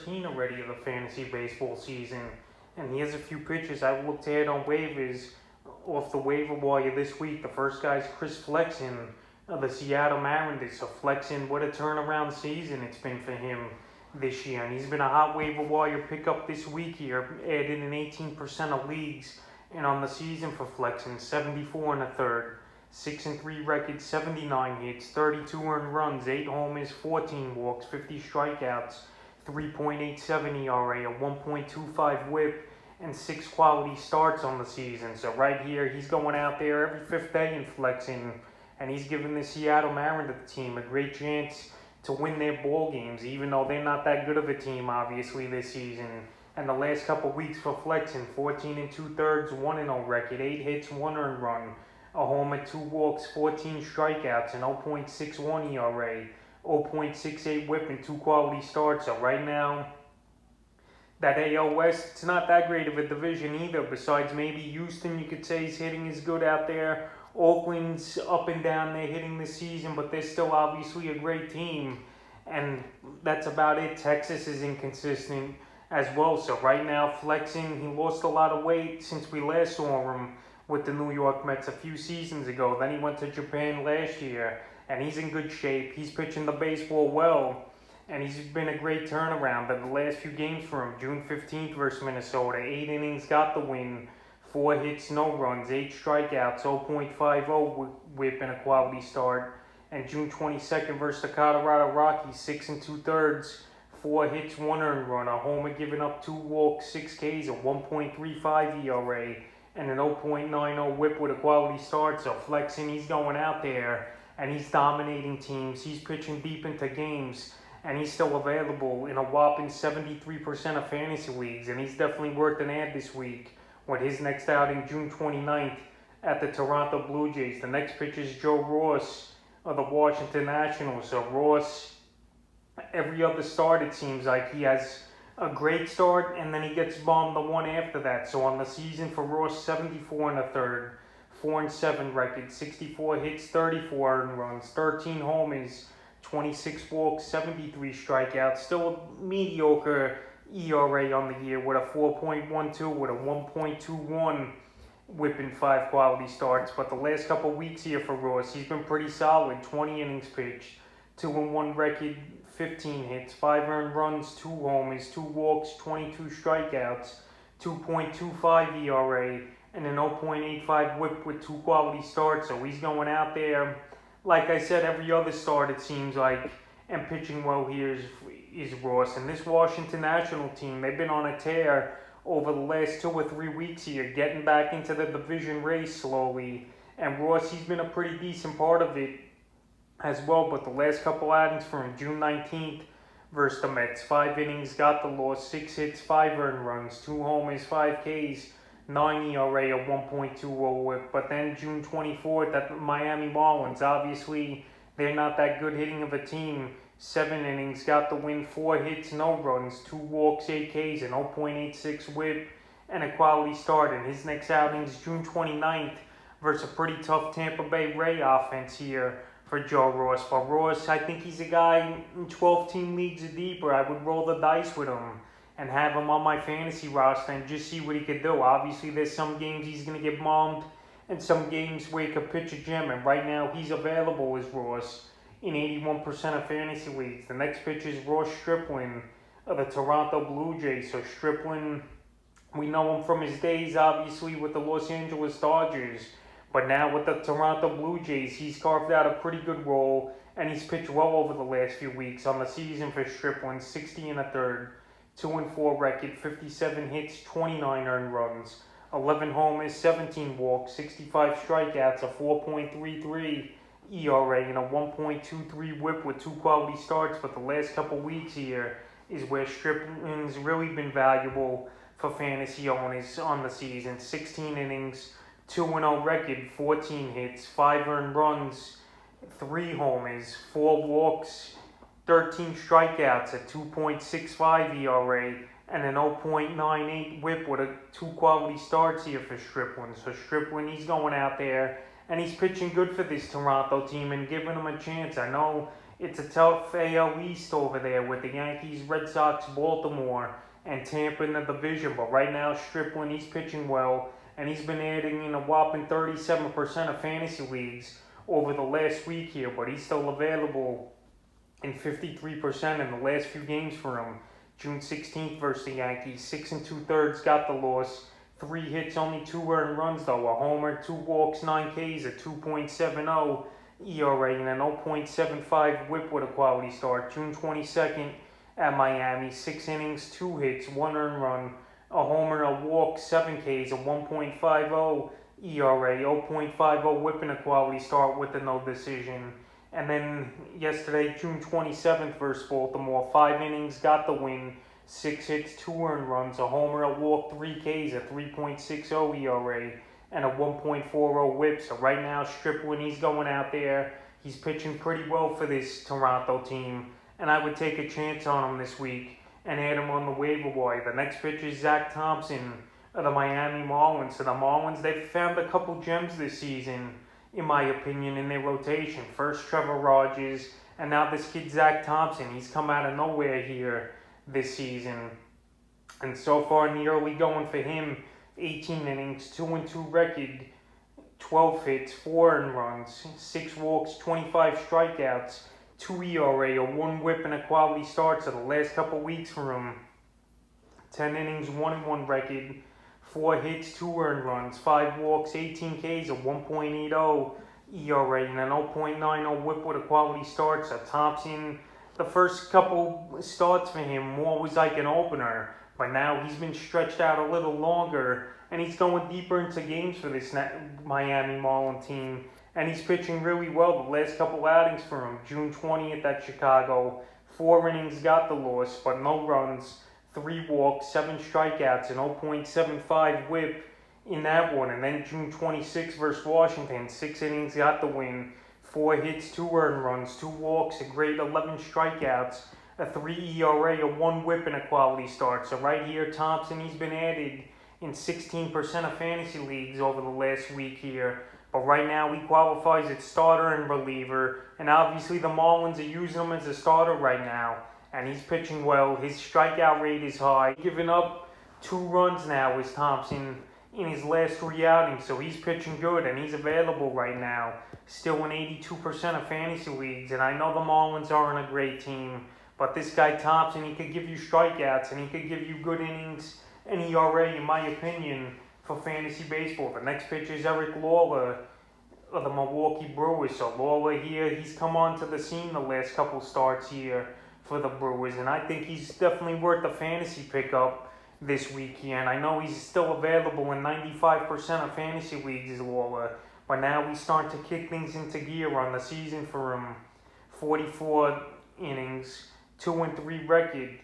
13 already of the fantasy baseball season. And he has a few pitchers I looked at on waivers off the waiver wire this week. The first guy's Chris Flexen of the Seattle Mariners. So Flexen, what a turnaround season it's been for him this year. And he's been a hot waiver wire pickup this week here, added in 18% of leagues. And on the season for Flexen, 74 and a third. 6-3 record, 79 hits, 32 earned runs, 8 homers, 14 walks, 50 strikeouts, 3.87 ERA, a 1.25 WHIP, and 6 quality starts on the season. So right here, he's going out there every fifth day and flexing, and he's giving the Seattle Mariners team a great chance to win their ball games, even though they're not that good of a team, obviously, this season. And the last couple weeks for flexing, 14 2/3, 1-0 record, 8 hits, 1 earned run, a homer, 2 walks, 14 strikeouts, and 0.61 ERA, 0.68 WHIP, and 2 quality starts. So right now, that AL West, it's not that great of a division either. Besides maybe Houston, you could say is hitting is good out there. Oakland's up and down, they're hitting this season, but they're still obviously a great team. And that's about it. Texas is inconsistent as well. So right now, flexing, he lost a lot of weight since we last saw him with the New York Mets a few seasons ago. Then he went to Japan last year, and he's in good shape. He's pitching the baseball well, and he's been a great turnaround. But the last few games for him, June 15th versus Minnesota, 8 innings, got the win, 4 hits, no runs, 8 strikeouts, 0.50 WHIP, and a quality start. And June 22nd versus the Colorado Rockies, 6 2/3, 4 hits, 1 earned run, a homer, giving up 2 walks, 6 Ks, a 1.35 ERA, and an 0.90 WHIP with a quality start. So flexing, he's going out there and he's dominating teams. He's pitching deep into games, and he's still available in a whopping 73% of fantasy leagues. And he's definitely worth an ad this week with his next outing, June 29th, at the Toronto Blue Jays. The next pitcher is Joe Ross of the Washington Nationals. So Ross, every other start it seems like he has a great start, and then he gets bombed the one after that. So on the season for Ross, 74 and a third, 4-7 record, 64 hits, 34 earned runs, 13 homers, 26 walks, 73 strikeouts. Still a mediocre ERA on the year with a 4.12, with a 1.21 WHIP and 5 quality starts. But the last couple weeks here for Ross, he's been pretty solid. 20 innings pitched, 2-1 record, 15 hits, 5 earned runs, 2 homers, 2 walks, 22 strikeouts, 2.25 ERA, and an 0.85 WHIP with 2 quality starts. So he's going out there, like I said, every other start it seems like, and pitching well here is Ross. And this Washington National team, they've been on a tear over the last 2 or 3 weeks here, getting back into the division race slowly. And Ross, he's been a pretty decent part of it as well. But the last couple outings for him, June 19th versus the Mets, 5 innings, got the loss, 6 hits, 5 earned runs, 2 homers, 5 Ks, 9 ERA, a 1.20 WHIP. But then June 24th at the Miami Marlins, obviously they're not that good hitting of a team. 7 innings, got the win, 4 hits, no runs, 2 walks, 8 Ks, an 0.86 WHIP, and a quality start. And his next outing is June 29th versus a pretty tough Tampa Bay Ray offense here for Joe Ross. But Ross, I think he's a guy in 12-team leagues or deeper. I would roll the dice with him and have him on my fantasy roster and just see what he could do. Obviously, there's some games he's going to get bombed and some games where he could pitch a gem. And right now, he's available as Ross in 81% of fantasy leagues. The next pitcher is Ross Stripling of the Toronto Blue Jays. So Stripling, we know him from his days, obviously, with the Los Angeles Dodgers. But now with the Toronto Blue Jays, he's carved out a pretty good role, and he's pitched well over the last few weeks. On the season for Stripling, 60 and a third, 2-4 record, 57 hits, 29 earned runs, 11 homers, 17 walks, 65 strikeouts, a 4.33 ERA, and a 1.23 WHIP with 2 quality starts. But the last couple weeks here is where Stripling's really been valuable for fantasy owners on the season. 16 innings, 2-0 record, 14 hits, 5 earned runs, 3 homers, 4 walks, 13 strikeouts, a 2.65 ERA, and an 0.98 WHIP with 2 quality starts here for Stripling. So Stripling, he's going out there and he's pitching good for this Toronto team and giving them a chance. I know It's a tough AL East over there with the Yankees, Red Sox, Baltimore, and Tampa in the division. But right now, Stripling, he's pitching well, and he's been adding in a whopping 37% of fantasy leagues over the last week here. But he's still available in 53% in the last few games for him. June 16th versus the Yankees, 6 2/3 got the loss. 3 hits, only 2 earned runs though. A homer, 2 walks, 9 Ks, a 2.70 ERA, and an 0.75 WHIP with a quality start. June 22nd at Miami, 6 innings, 2 hits, 1 earned run, a homer, a walk, 7 Ks, a 1.50 ERA, 0.50 WHIP and a quality start with a no decision. And then yesterday, June 27th versus Baltimore, 5 innings, got the win, 6 hits, 2 earned runs, a homer, a walk, 3 Ks, a 3.60 ERA, and a 1.40 WHIP. So right now, Stripling, he's going out there. He's pitching pretty well for this Toronto team, and I would take a chance on him this week and add him on the waiver wire. The next pitcher is Zach Thompson of the Miami Marlins. So the Marlins, they've found a couple gems this season, in my opinion, in their rotation. First, Trevor Rogers, and now this kid, Zach Thompson. He's come out of nowhere here this season. And so far in the early going for him, 18 innings, 2-2 record, 12 hits, 4 earned runs, 6 walks, 25 strikeouts, 2 ERA, a 1 WHIP, and a quality start. So the last couple weeks for him, 10 innings, 1-1 record, 4 hits, 2 earned runs, 5 walks, 18 Ks, a 1.80 ERA, and an 0.90 WHIP with a quality start. So Thompson, the first couple starts for him more was like an opener, but now he's been stretched out a little longer, and he's going deeper into games for this Miami Marlin team, and he's pitching really well the last couple outings for him. June 20th at Chicago, 4 innings, got the loss, but no runs, 3 walks, 7 strikeouts, and 0.75 WHIP in that one. And then June 26th versus Washington, 6 innings, got the win, 4 hits, 2 earned runs, 2 walks, a great 11 strikeouts, a 3 ERA, a 1 WHIP, and a quality start. So right here, Thompson, he's been added in 16% of fantasy leagues over the last week here. But right now, he qualifies as starter and reliever. And obviously, the Marlins are using him as a starter right now. And he's pitching well. His strikeout rate is high. Giving up 2 runs now is Thompson in his last 3 outings. So he's pitching good, and he's available right now. Still in 82% of fantasy leagues. And I know the Marlins aren't a great team, but this guy Thompson, he could give you strikeouts, and he could give you good innings and ERA, in my opinion, for fantasy baseball. The next pitcher is Eric Lawler of the Milwaukee Brewers. So Lawler here, he's come onto the scene the last couple starts here for the Brewers, and I think he's definitely worth a fantasy pickup this week here. And I know he's still available in 95% of fantasy leagues, is Lawler, but now he's starting to kick things into gear on the season for him. 44 innings, 2-3 record,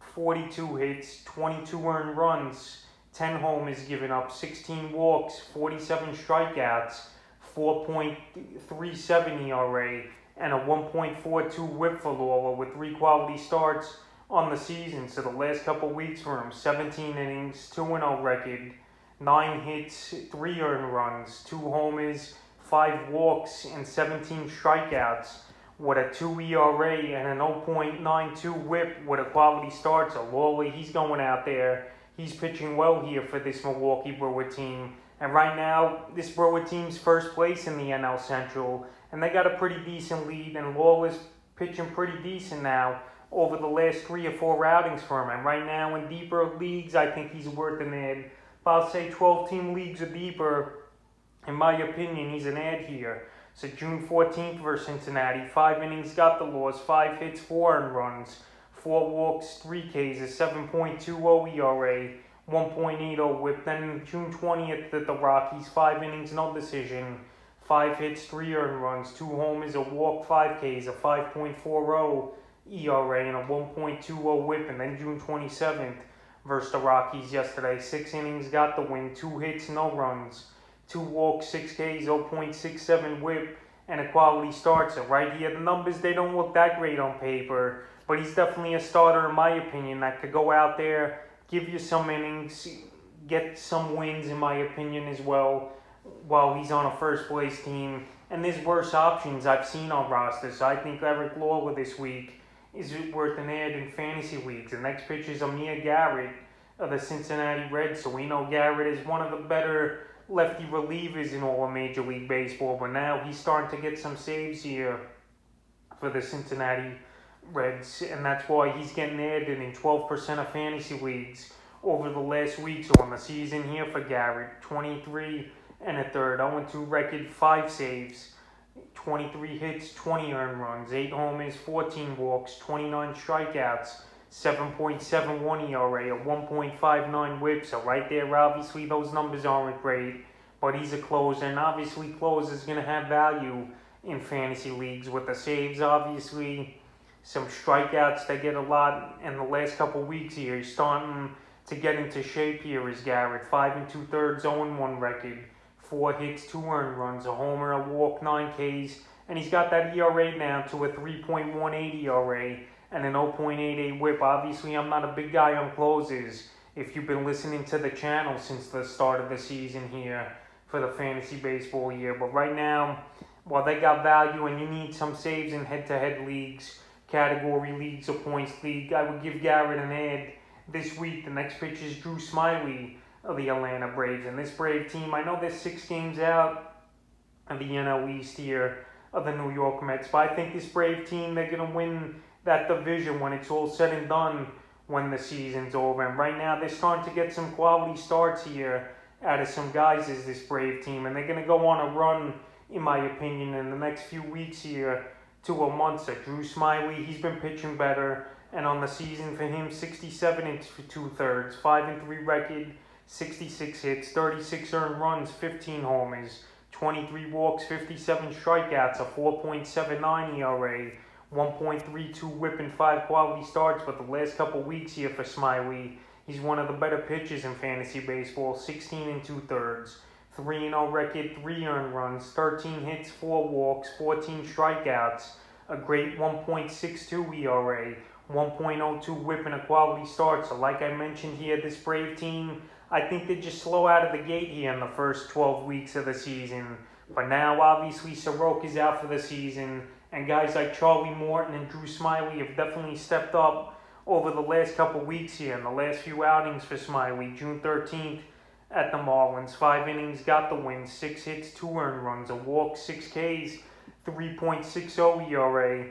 42 hits, 22 earned runs, 10 homers given up, 16 walks, 47 strikeouts, 4.37 ERA, and a 1.42 WHIP for Lawler with 3 quality starts on the season. So the last couple weeks for him, 17 innings, 2-0 record, 9 hits, 3 earned runs, 2 homers, 5 walks, and 17 strikeouts with a 2 ERA and an 0.92 WHIP with a quality start. So Lawler, he's going out there. He's pitching well here for this Milwaukee Brewer team. And right now, this Brewer team's first place in the NL Central, and they got a pretty decent lead, and Lawler's pitching pretty decent now over the last 3 or 4 outings for him. And right now, in deeper leagues, I think he's worth an ad. But I'll say 12-team leagues or deeper, in my opinion, he's an ad here. So June 14th versus Cincinnati, 5 innings, got the loss, 5 hits, 4 earned runs, 4 walks, 3 Ks, a 7.20 ERA, 1.80 WHIP. Then June 20th at the Rockies, 5 innings, no decision, 5 hits, 3 earned runs, 2 homers, a walk, 5 Ks, a 5.40 ERA, and a 1.20 WHIP. And then June 27th versus the Rockies yesterday, 6 innings, got the win, 2 hits, no runs, 2 walks, 6 Ks, 0.67 WHIP, and a quality start. So right here, the numbers, they don't look that great on paper, but he's definitely a starter, in my opinion, that could go out there, give you some innings, get some wins, in my opinion, as well, while he's on a first place team. and there's worse options I've seen on rosters. So I think Eric Lawler this week is worth an ad in fantasy leagues. The next pitcher is Amir Garrett of the Cincinnati Reds. So we know Garrett is one of the better lefty relievers in all of Major League Baseball, but now he's starting to get some saves here for the Cincinnati Reds, and that's why he's getting added in 12% of fantasy leagues over the last week. So on the season here for Garrett, 23 and a third, 0-2 record, 5 saves, 23 hits, 20 earned runs, 8 homers, 14 walks, 29 strikeouts, 7.71 ERA, a 1.59 whip. So right there, obviously those numbers aren't great, but he's a closer, and obviously closers going to have value in fantasy leagues with the saves, obviously. Some strikeouts they get a lot in the last couple weeks here. He's starting to get into shape here as Garrett. 5 2/3, 0-1 record. 4 hits, 2 earned runs, a homer, a walk, 9 Ks. And he's got that ERA now to a 3.18 ERA and an 0.88 whip. Obviously, I'm not a big guy on closers. If you've been listening to the channel since the start of the season here for the fantasy baseball year. But right now, while they got value and you need some saves in head-to-head leagues, category leagues or points league, I would give Garrett an ad this week. The next pitch is Drew Smyly of the Atlanta Braves. And this Brave team, I know they're 6 games out of the NL East here of the New York Mets, but I think this Brave team, they're going to win that division when it's all said and done when the season's over. And right now, they're starting to get some quality starts here out of some guys as this Brave team. And they're going to go on a run, in my opinion, in the next few weeks here to a month. So Drew Smyly, he's been pitching better. And on the season for him, 67 2/3, 5-3 record, 66 hits, 36 earned runs, 15 homers, 23 walks, 57 strikeouts, a 4.79 ERA, 1.32 whip, and 5 quality starts. But the last couple weeks here for Smyly, he's one of the better pitchers in fantasy baseball. 16 2/3, 3-0 record, 3 earned runs, 13 hits, 4 walks, 14 strikeouts, a great 1.62 ERA, 1.02 whip, and a quality start. So like I mentioned here, this Brave team, I think they just slow out of the gate here in the first 12 weeks of the season. But now, obviously, Soroka's out for the season, and guys like Charlie Morton and Drew Smyly have definitely stepped up over the last couple weeks here in the last few outings for Smyly. June 13th at the Marlins, 5 innings, got the win, 6 hits, 2 earned runs, a walk, 6 Ks, 3.60 ERA,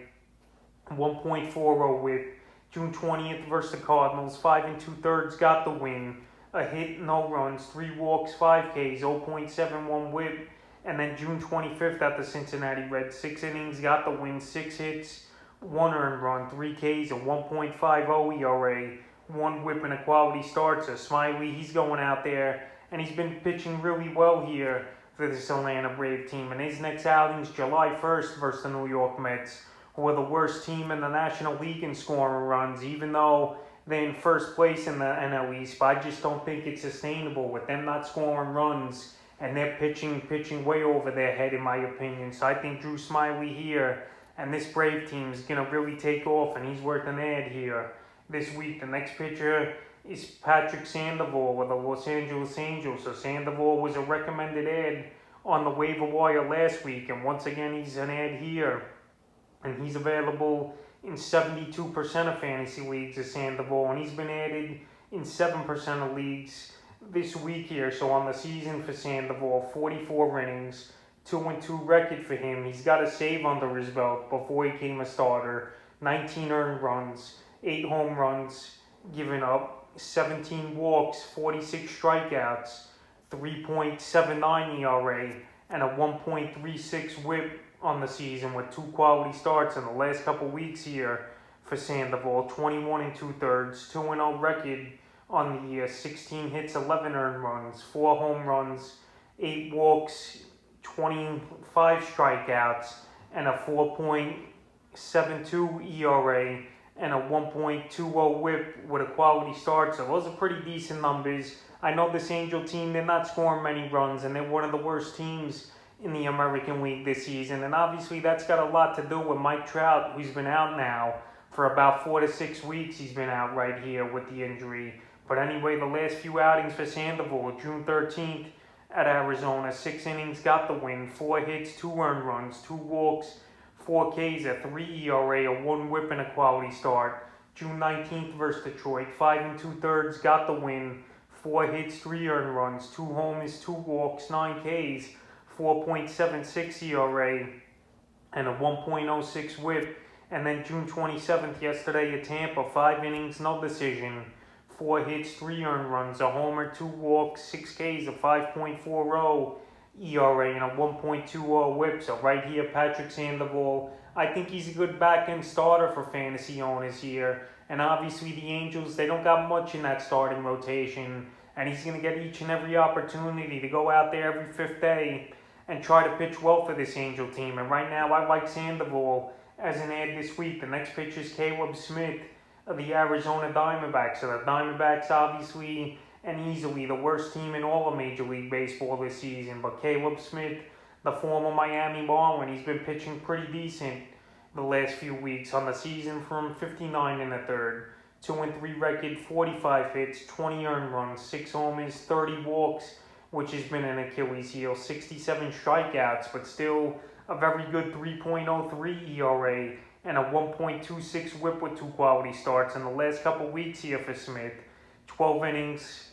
1.40 whip. June 20th versus the Cardinals, 5 2/3, got the win, a hit, no runs, 3 walks, 5 Ks, 0.71 whip. And then June 25th at the Cincinnati Reds, 6 innings, got the win, 6 hits, 1 earned run, 3 Ks, a 1.50 ERA, 1 whip, and a quality start. So Smyly, he's going out there, and he's been pitching really well here for this Atlanta Brave team. And his next outing's July 1st versus the New York Mets, who are the worst team in the National League in scoring runs, even though they're in first place in the NL East. But I just don't think it's sustainable with them not scoring runs, and they're pitching way over their head, in my opinion. So I think Drew Smyly here and this Brave team is going to really take off, and he's worth an ad here this week. The next pitcher is Patrick Sandoval with the Los Angeles Angels. So Sandoval was a recommended ad on the waiver wire last week, and once again he's an ad here. And he's available in 72% of fantasy leagues as Sandoval, and he's been added in 7% of leagues this week here. So on the season for Sandoval, 44 innings, 2-2 record for him. He's got a save under his belt before he became a starter. 19 earned runs, 8 home runs given up, 17 walks, 46 strikeouts, 3.79 ERA, and a 1.36 whip on the season with 2 quality starts in the last couple weeks here for Sandoval. 21 2/3, 2-0 record on the year, 16 hits, 11 earned runs, 4 home runs, 8 walks, 25 strikeouts, and a 4.72 ERA and a 1.20 whip with a quality start. So those are pretty decent numbers. I know this Angel team, they're not scoring many runs, and they're one of the worst teams in the American League this season. And obviously that's got a lot to do with Mike Trout, who's been out now for about 4 to 6 weeks. He's been out right here with the injury. But anyway, the last few outings for Sandoval, June 13th at Arizona. 6 innings, got the win. 4 hits, 2 earned runs, 2 walks, 4 Ks, a 3 ERA, a 1 whip, and a quality start. June 19th versus Detroit. 5 2/3, got the win. 4 hits, 3 earned runs, 2 homers, 2 walks, 9 Ks, 4.76 ERA, and a 1.06 whip. And then June 27th, yesterday at Tampa, 5 innings, no decision, 4 hits, 3 earned runs, a homer, 2 walks, 6 Ks, a 5.40 ERA, and a 1.20 whip. So right here, Patrick Sandoval, I think he's a good back-end starter for fantasy owners here. And obviously the Angels, they don't got much in that starting rotation. And he's going to get each and every opportunity to go out there every 5th day and try to pitch well for this Angel team. And right now, I like Sandoval as an ad this week. The next pitcher is Caleb Smith of the Arizona Diamondbacks. So the Diamondbacks, obviously and easily the worst team in all of Major League Baseball this season. But Caleb Smith, the former Miami Marlin, he's been pitching pretty decent the last few weeks on the season from 59 1/3. 2-3 record, 45 hits, 20 earned runs, 6 homers, 30 walks, which has been an Achilles heel, 67 strikeouts, but still a very good 3.03 ERA and a 1.26 whip with 2 quality starts in the last couple weeks here for Smith. 12 innings,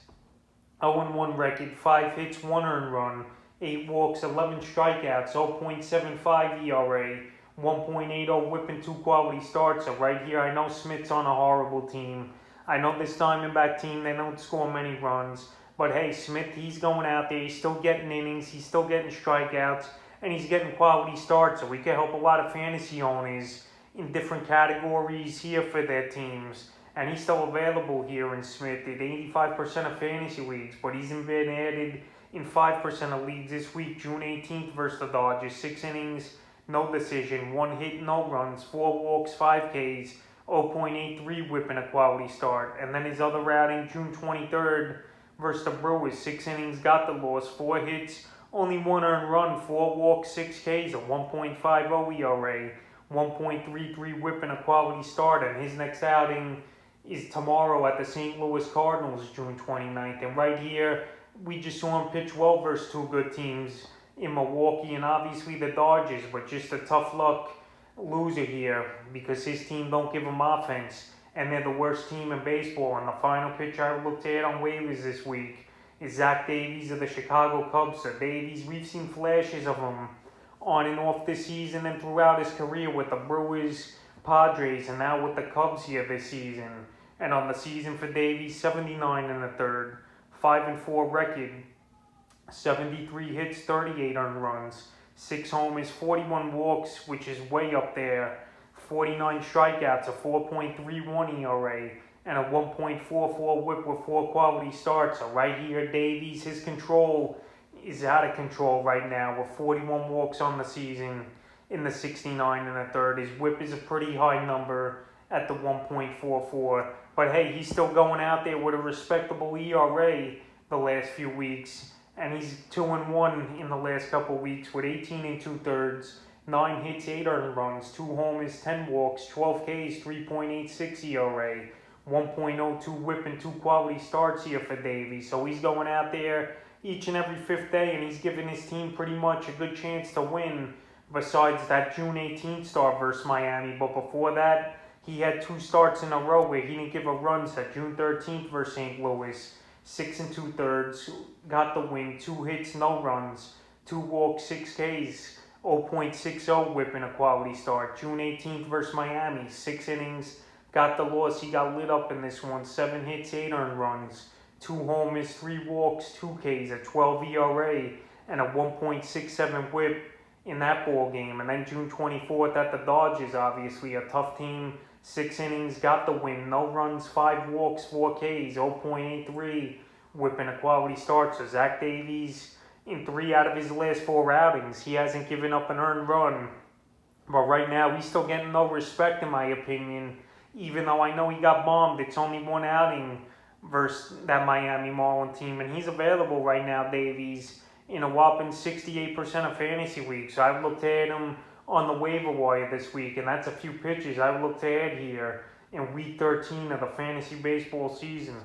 0-1 record, 5 hits, 1 earned run, 8 walks, 11 strikeouts, 0.75 ERA, 1.80 whip and 2 quality starts. So right here, I know Smith's on a horrible team. I know this Diamondback team, they don't score many runs. But hey, Smith, he's going out there. He's still getting innings. He's still getting strikeouts. And he's getting quality starts. So we can help a lot of fantasy owners in different categories here for their teams. And he's still available here in Smith at 85% of fantasy leagues. But he's been added in 5% of leagues this week, June 18th versus the Dodgers. 6 innings, no decision, 1 hit, no runs, 4 walks, 5 Ks, 0.83 whip and a quality start. And then his other outing, June 23rd, versus the Brewers, 6 innings, got the loss, 4 hits, only 1 earned run, 4 walks, 6 Ks, a 1.50 ERA, 1.33 whip and a quality start. And his next outing is tomorrow at the St. Louis Cardinals, June 29th. And right here, we just saw him pitch well versus 2 good teams in Milwaukee and obviously the Dodgers, but just a tough luck loser here because his team don't give him offense. And they're the worst team in baseball. And the final pitcher I looked at on waivers this week is Zach Davies of the Chicago Cubs. So Davies, we've seen flashes of him on and off this season and throughout his career with the Brewers, Padres, and now with the Cubs here this season. And on the season for Davies, 79 1/3, 5-4 record, 73 hits, 38 earned runs, 6 homers, 41 walks, which is way up there. 49 strikeouts, a 4.31 ERA, and a 1.44 whip with 4 quality starts. So right here, Davies, his control is out of control right now with 41 walks on the season in the 69 1/3. His whip is a pretty high number at the 1.44. But hey, he's still going out there with a respectable ERA the last few weeks. And he's 2-1 in the last couple weeks with 18 2/3. 9 hits, 8 earned runs, 2 homers, 10 walks, 12 Ks, 3.86 ERA, 1.02 whip and 2 quality starts here for Davies. So he's going out there each and every 5th day and he's giving his team pretty much a good chance to win besides that June 18th start versus Miami. But before that, he had 2 starts in a row where he didn't give a run. So June 13th versus St. Louis, 6 2/3, got the win, 2 hits, no runs, 2 walks, 6 Ks, 0.60 whip and a quality start. June 18th versus Miami, 6 innings, got the loss. He got lit up in this one. 7 hits, 8 earned runs, 2 homers, 3 walks, 2 Ks, a 12 ERA, and a 1.67 whip in that ball game. And then June 24th at the Dodgers, obviously a tough team. 6 innings, got the win, no runs, 5 walks, 4 Ks, 0.83 whip and a quality start. So Zach Davies, in 3 out of his last 4 outings, he hasn't given up an earned run. But right now, he's still getting no respect, in my opinion. Even though I know he got bombed, it's only 1 outing versus that Miami Marlin team. And he's available right now, Davies, in a whopping 68% of fantasy leagues. So I've looked at him on the waiver wire this week, and that's a few pitches I've looked at here in week 13 of the fantasy baseball season.